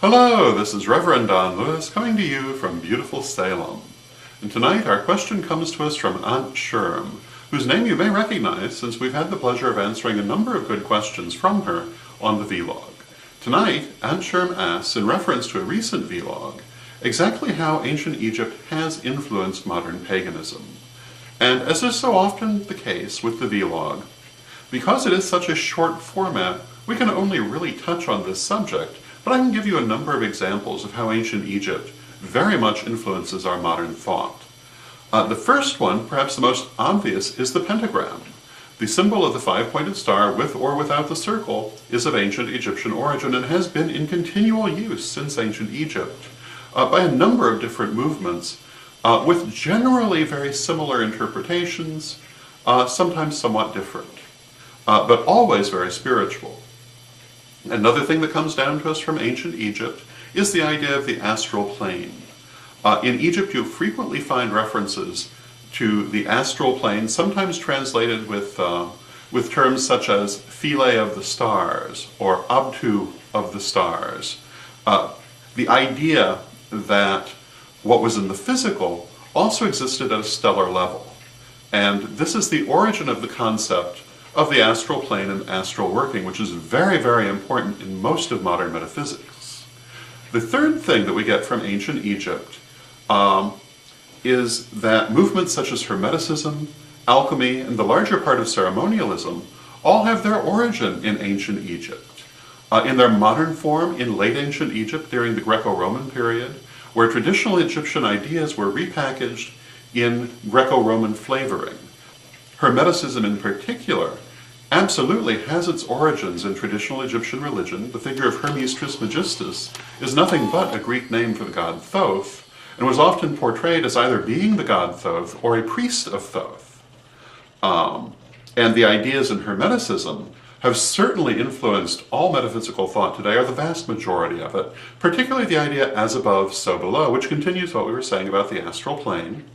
Hello, this is Reverend Don Lewis coming to you from beautiful Salem. And tonight our question comes to us from Aunt Sherm, whose name you may recognize since we've had the pleasure of answering a number of good questions from her on the vlog. Tonight, Aunt Sherm asks, in reference to a recent vlog, exactly how ancient Egypt has influenced modern paganism. And as is so often the case with the vlog, because it is such a short format, we can only really touch on this subject, but I can give you a number of examples of how ancient Egypt very much influences our modern thought. The first one, perhaps the most obvious, is the pentagram. The symbol of the five-pointed star, with or without the circle, is of ancient Egyptian origin and has been in continual use since ancient Egypt by a number of different movements, with generally very similar interpretations, sometimes somewhat different, but always very spiritual. Another thing that comes down to us from ancient Egypt is the idea of the astral plane. In Egypt, you'll frequently find references to the astral plane, sometimes translated with terms such as philae of the stars or obtu of the stars. The idea that what was in the physical also existed at a stellar level. And this is the origin of the concept of the astral plane and astral working, which is very, very important in most of modern metaphysics. The third thing that we get from ancient Egypt is that movements such as Hermeticism, alchemy, and the larger part of ceremonialism all have their origin in ancient Egypt. In their modern form in late ancient Egypt during the Greco-Roman period, where traditional Egyptian ideas were repackaged in Greco-Roman flavoring. Hermeticism in particular absolutely has its origins in traditional Egyptian religion. The figure of Hermes Trismegistus is nothing but a Greek name for the god Thoth, and was often portrayed as either being the god Thoth or a priest of Thoth. And the ideas in Hermeticism have certainly influenced all metaphysical thought today, or the vast majority of it, particularly the idea as above, so below, which continues what we were saying about the astral plane,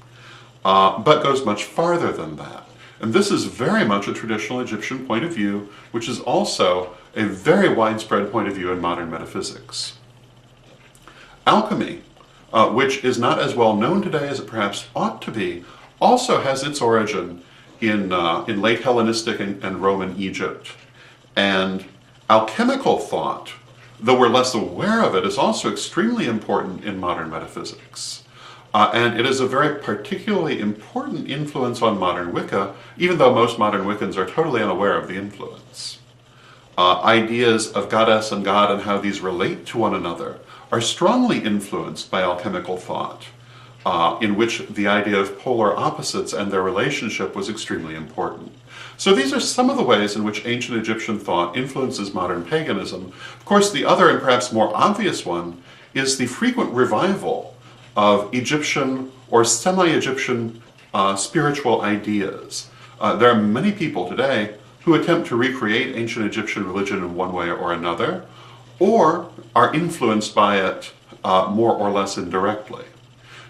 but goes much farther than that. And this is very much a traditional Egyptian point of view, which is also a very widespread point of view in modern metaphysics. Alchemy, which is not as well known today as it perhaps ought to be, also has its origin in late Hellenistic and Roman Egypt. And alchemical thought, though we're less aware of it, is also extremely important in modern metaphysics. And it is a very particularly important influence on modern Wicca, even though most modern Wiccans are totally unaware of the influence. Ideas of goddess and god and how these relate to one another are strongly influenced by alchemical thought, in which the idea of polar opposites and their relationship was extremely important. So these are some of the ways in which ancient Egyptian thought influences modern paganism. Of course, the other and perhaps more obvious one is the frequent revival of Egyptian or semi-Egyptian spiritual ideas. There are many people today who attempt to recreate ancient Egyptian religion in one way or another, or are influenced by it more or less indirectly.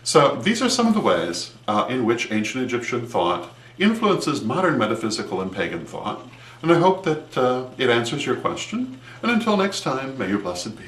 So these are some of the ways in which ancient Egyptian thought influences modern metaphysical and pagan thought, and I hope that it answers your question, and until next time, may you blessed be.